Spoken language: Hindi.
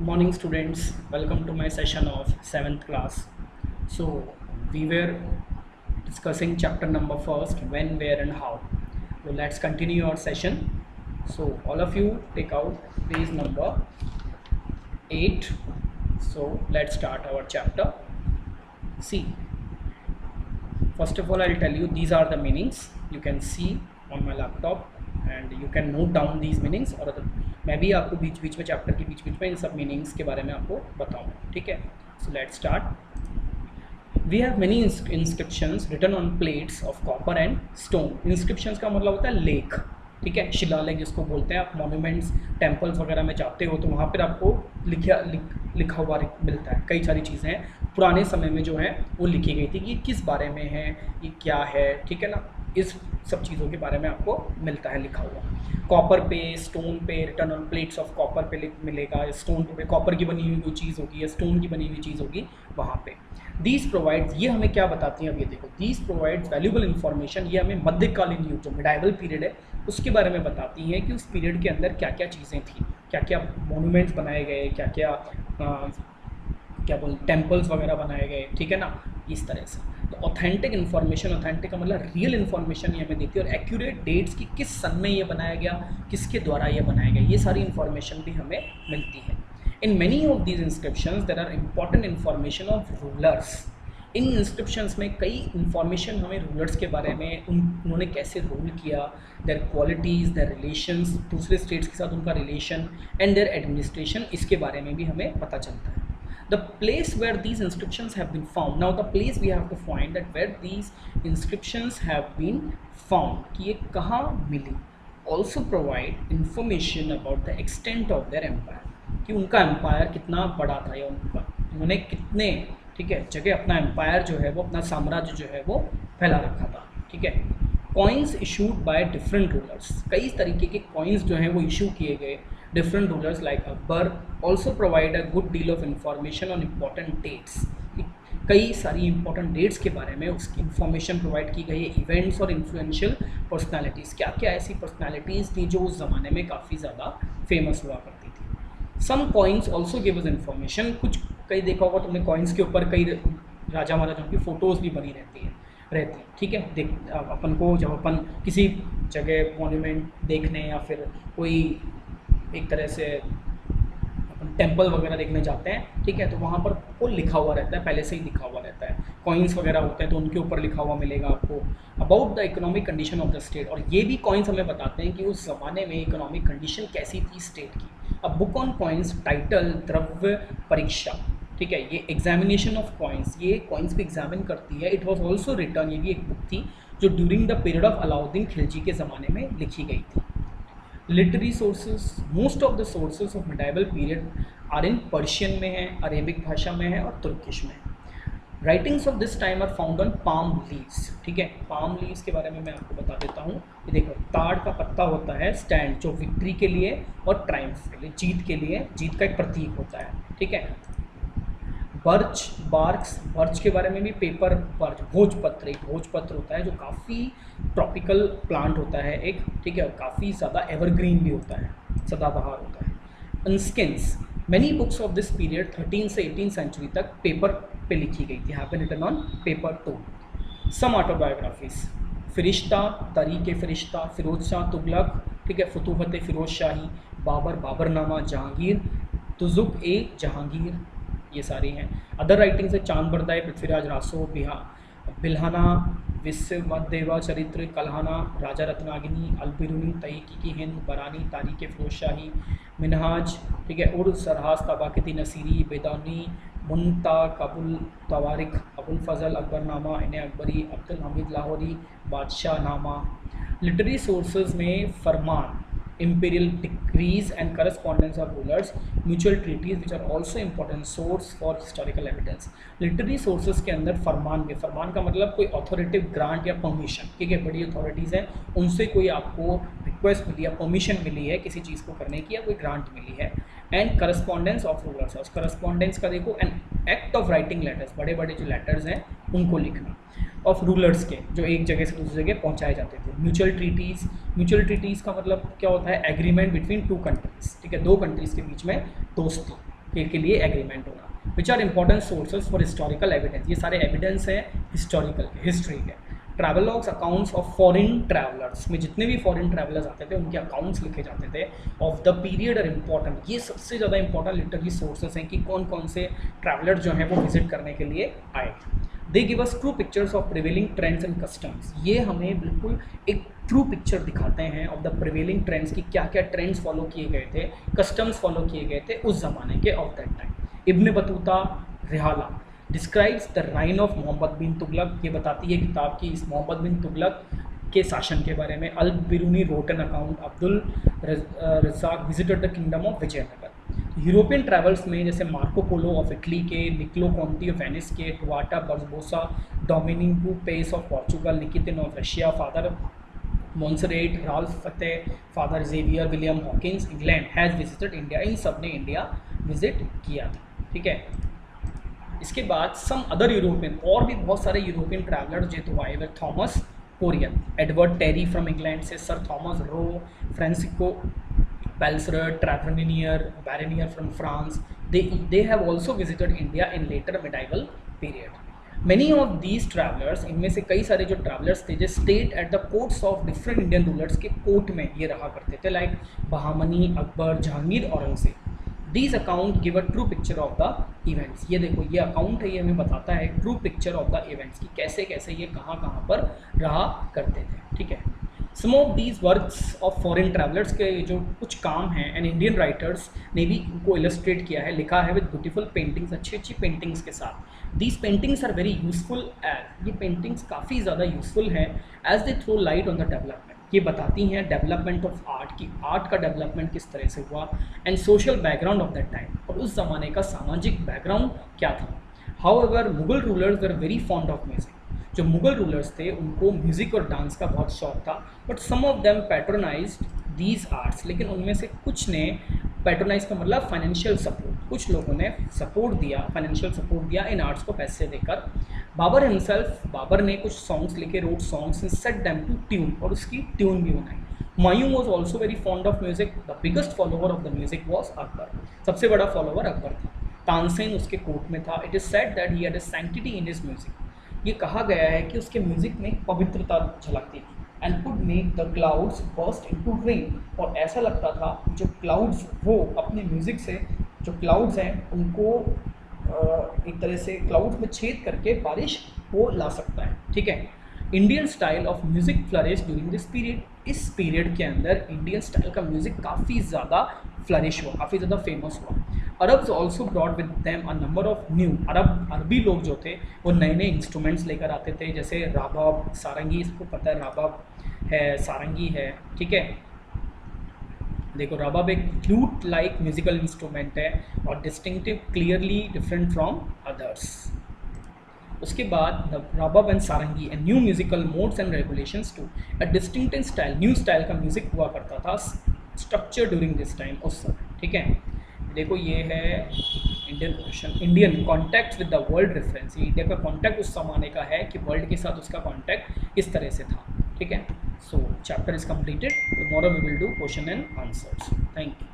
Morning students, welcome to my session of 7th class. So we were discussing chapter number first, when, where and how. So let's continue our session. So all of you take out page number 8. So let's start our chapter. See, first of all I'll tell you these are the meanings you can see on my laptop and you can note down these meanings और मैं भी आपको बीच बीच में चैप्टर के बीच बीच में इन सब मीनिंग्स के बारे में आपको बताऊंगा, ठीक है. So let's start. We have many inscriptions written on plates of copper and stone. Inscriptions का मतलब होता है लेख, ठीक है, शिलालेख जिसको बोलते हैं. आप मॉन्यूमेंट्स टेम्पल्स वगैरह में जाते हो तो वहाँ पर आपको लिखा हुआ मिलता है. कई सारी चीज़ें हैं पुराने समय में जो है वो लिखी गई थी कि किस बारे में है, ये क्या है, ठीक है ना. इस सब चीज़ों के बारे में आपको मिलता है लिखा हुआ. कॉपर पे, स्टोन पे, return on plates of copper पे मिलेगा. स्टोन पे कॉपर की बनी हुई कोई चीज़ होगी या स्टोन की बनी हुई चीज़ होगी वहाँ पे. दीज प्रोवाइड्स, ये हमें क्या बताती हैं अब ये देखो. These provides valuable information. ये हमें मध्यकालीन युग जो मिडाइवल पीरियड है उसके बारे में बताती हैं कि उस पीरियड के अंदर क्या क्या चीज़ें थी, क्या क्या मोनूमेंट्स बनाए गए, क्या क्या बोल टेम्पल्स वगैरह बनाए गए, ठीक है ना, इस तरह से. तो ऑथेंटिक इन्फॉर्मेशन, ऑथेंटिक का मतलब रियल इन्फॉर्मेशन ये हमें देती है और एक्यूरेट डेट्स की किस सन में ये बनाया गया, किसके द्वारा ये बनाया गया, ये सारी इन्फॉर्मेशन भी हमें मिलती है. In many of these inscriptions there are important information of rulers. इन इंस्क्रिप्शंस में कई इन्फॉर्मेशन हमें रूलर्स के बारे में, उन्होंने कैसे रूल किया, देयर क्वालिटीज़, देयर रिलेशंस, दूसरे स्टेट्स के साथ उनका रिलेशन एंड देयर एडमिनिस्ट्रेशन, इसके बारे में भी हमें पता चलता है. The place where these inscriptions have been found. Now the place we have to find that where these inscriptions have been found, कि ये कहाँ मिली. Also provide information about the extent of their empire, कि उनका एम्पायर कितना बड़ा था या उन्होंने कितने, ठीक है, जगह अपना एम्पायर जो है वो, अपना साम्राज्य जो है वो फैला रखा था, ठीक है. Coins issued by different rulers. कई तरीके के कॉइन्स जो हैं वो इशू किए गए different rulers like Akbar. Also provide a good deal of information on important dates. कई सारी इंपॉर्टेंट डेट्स के बारे में उसकी इंफॉर्मेशन प्रोवाइड की गई है. इवेंट्स और इन्फ्लुएंशियल पर्सनालिटीज़, क्या क्या ऐसी पर्सनालिटीज़ थी जो उस ज़माने में काफ़ी ज़्यादा फेमस हुआ करती थी. Some coins also give us information. कुछ कई देखा होगा तुमने कॉइन्स के ऊपर कई राजा महाराजाओं की फ़ोटोज़ भी बनी रहती, ठीक है. देख अपन को जब अपन किसी जगह मॉन्यूमेंट देखने या फिर कोई एक तरह से अपन टेम्पल वगैरह देखने जाते हैं, ठीक है, तो वहाँ पर वो लिखा हुआ रहता है, पहले से ही लिखा हुआ रहता है. कॉइन्स वगैरह होते हैं तो उनके ऊपर लिखा हुआ मिलेगा आपको about the economic condition of the state. और ये भी कॉइन्स हमें बताते हैं कि उस ज़माने में इकोनॉमिक कंडीशन कैसी थी स्टेट की. अब बुक ऑन कॉइन्स टाइटल द्रव्य परीक्षा, ठीक है, ये एग्जामिनेशन ऑफ कॉइन्स, ये कॉइन्स भी एग्जामिन करती है. इट वॉज ऑल्सो रिटर्न, ये भी एक बुक थी जो during the period of Alauddin Khilji के ज़माने में लिखी गई थी. Literary sources, most of the sources of medieval period are in Persian में है, अरेबिक भाषा में है और तुर्किश में. Writings of this time are found on palm leaves, ठीक है. पाम लीव्स के बारे में मैं आपको बता देता हूँ. ये देखो, ताड़ का पत्ता होता है स्टैंड, जो विक्ट्री के लिए और ट्रायम्फ के लिए, जीत के लिए, जीत का एक प्रतीक होता है, ठीक है. बर्च, बार्क्स, बर्च के बारे में भी पेपर, बर्च, भोजपत्र, एक भोजपत्र होता है जो काफ़ी ट्रॉपिकल प्लांट होता है एक, ठीक है, काफ़ी ज़्यादा एवरग्रीन भी होता है, सदाबहार होता है. अनस्किन्स, many books of this period 13 से 18 सेंचुरी तक पेपर पे लिखी गई थी, have been written on paper too. Some autobiographies, Ferishta, तरीक़े फरिश्ता, फिरोज शाह तुगलक, ठीक है, फतूहत फिरोज शाही, बाबर, बाबरनामा, जहांगीर, तुजुक ए जहांगीर, ये सारी हैं. अदर राइटिंग्स है चांद बरदाई, पृथ्वीराज रासो, बिल्हाना, विश्वदेवा चरित्र, कल्हाना, राजा रत्नागिनी, अलबिरुनी, तहकीकी की हिंद, बरानी, तारीख़ फिरोज शाही, मिनहाज, ठीक है, उर्द, सरहास, तबाकती नसीरी, बेदानी, मुंता, कबुल तवारिख, अबुल फजल, अकबरनामा, इन्हें अकबरी, अब्दुल हमीद लाहौरी, बादशाह नामा. लिटरेरी सोर्सेज में फरमान, imperial decrees and correspondence of rulers, mutual treaties which are also important source for historical evidence. Literary sources के अंदर फरमान के, फरमान का मतलब कोई ऑथोरेटिव ग्रांट या परमिशन, ठीक है, बड़ी अथॉरिटीज़ हैं उनसे कोई आपको रिक्वेस्ट मिली या परमिशन मिली है किसी चीज़ को करने की या कोई ग्रांट मिली है. एंड करस्पॉन्डेंस ऑफ रूलर्स, उस करस्पॉन्डेंस का देखो, and act of writing letters, बड़े बड़े जो लेटर्स हैं उनको लिखना ऑफ रूलर्स के, जो एक जगह से दूसरी जगह पहुंचाए जाते थे. म्यूचुअल ट्रीटीज़, म्यूचुअल ट्रीटीज़ का मतलब क्या होता है, एग्रीमेंट बिटवीन टू कंट्रीज़, ठीक है, दो कंट्रीज़ के बीच में दोस्ती, के लिए एग्रीमेंट होना। Which are important sources for historical evidence, ये सारे एविडेंस हैं हिस्टोरिकल हिस्ट्री के। Travelogues accounts of foreign travellers, में जितने भी फॉरेन ट्रैवलर्स आते थे उनके अकाउंट्स लिखे जाते थे of the period are important. ये सबसे ज़्यादा इंपॉर्टेंट लिटरेरी सोर्सेज हैं कि कौन कौन से ट्रैवलर जो हैं वो विजिट करने के लिए आए। They give us true pictures of prevailing trends and customs, ये हमें बिल्कुल एक ट्रू पिक्चर दिखाते हैं ऑफ द प्रिवेलिंग ट्रेंड्स की क्या क्या ट्रेंड्स फॉलो किए गए थे, कस्टम्स फॉलो किए गए थे उस ज़माने के of that time. Ibn Battuta Rihla describes the reign of Muhammad bin Tughlaq, ये बताती है किताब की इस मोहम्मद बिन तुगलक के शासन के बारे में। Al Biruni wrote an account, Abdul Razzaq visited the kingdom of Vijayanagar. European travels में जैसे मार्को पोलो ऑफ इटली के, निकोलो कॉन्टी ऑफ वेनिस के, टुआटा Barbosa, Domingo Paes of Portugal, Nikitin of Russia, Father Monserrate, Ralph Fitch, Father Xavier, William Hawkins England has visited India, इन सब ने इंडिया विजिट किया था। ठीक है, इसके बाद सम अदर यूरोपियन, और भी बहुत सारे यूरोपियन ट्रैवलर्स जो तो आए हुए, Thomas Coryat, Edward Terry from England से, Sir Thomas Roe, Francisco Pelsaert, Tavernier, Bernier from France, they have also visited India in later medieval period. Many of these travelers, इनमें से कई सारे जो ट्रैवलर्स थे जो stayed at the courts of different Indian rulers के कोर्ट में ये रहा करते थे, like Bahmani, Akbar, Jahangir, Aurangzeb. These account give a true picture of the events, ये देखो ये अकाउंट है, ये हमें बताता है true picture of the events की कैसे कैसे ये कहाँ कहाँ पर रहा करते थे। ठीक है, some of these works of foreign travellers के जो कुछ काम हैं एंड इंडियन राइटर्स ने भी इनको इलस्ट्रेट किया है, लिखा है विद ब्यूटीफुल पेंटिंग्स, अच्छी अच्छी पेंटिंग्स के साथ। These paintings are very useful, as ये पेंटिंग्स काफ़ी ज़्यादा यूजफुल हैं as they throw light on the development, ये बताती हैं डेवलपमेंट ऑफ आर्ट की, आर्ट का डेवलपमेंट किस तरह से हुआ, and social background of that time, और उस ज़माने का सामाजिक बैकग्राउंड क्या था। However Mughal rulers were very fond of music, जो मुगल रूलर्स थे उनको म्यूज़िक और डांस का बहुत शौक था, but some of them patronised these arts, लेकिन उनमें से कुछ ने पैट्रोनाइज का मतलब फाइनेंशियल सपोर्ट, कुछ लोगों ने सपोर्ट दिया, फाइनेंशियल सपोर्ट दिया इन आर्ट्स को पैसे देकर। बाबर हिमसेल्फ, बाबर ने कुछ सॉन्ग्स लिखे, wrote songs and set them to tune, और उसकी ट्यून भी बनाई। Humayun was also very fond of music, the biggest follower of the music was Akbar, सबसे बड़ा फॉलोवर अकबर था। तानसेन उसके कोर्ट में था। It is said that he had a sanctity in his music, ये कहा गया है कि उसके म्यूजिक में पवित्रता झलकती थी, and could make the clouds burst into rain, और ऐसा लगता था जो क्लाउड्स वो अपने म्यूज़िक से जो क्लाउड्स हैं उनको एक तरह से क्लाउड्स में छेद करके बारिश को ला सकता है। ठीक है, Indian style of music flourish during this period, इस पीरियड के अंदर इंडियन स्टाइल का म्यूज़िक काफ़ी ज़्यादा फ्लरिश हुआ, काफ़ी ज़्यादा फेमस हुआ। Arabs also brought with them a number of new, अरबी लोग जो थे वो नए नए इंस्ट्रूमेंट्स लेकर आते थे, जैसे राबाब, सारंगी, इसको पता है राबाब है, सारंगी है। ठीक है, देखो राबाब एक फ्लूट लाइक म्यूजिकल इंस्ट्रूमेंट है और distinctive, clearly different from others. उसके बाद rabab and sarangi and new musical modes and regulations to, a distinct style, new style का म्यूजिक हुआ करता था, स्ट्रक्चर ड्यूरिंग दिस टाइम उस समय। ठीक है, देखो ये है Indian question, Indian contact with the world reference, ये इंडिया का कॉन्टैक्ट उस जमाने का है कि वर्ल्ड के साथ उसका कॉन्टैक्ट किस तरह से था। ठीक है, so chapter is completed, tomorrow we will do question and answers. Thank you.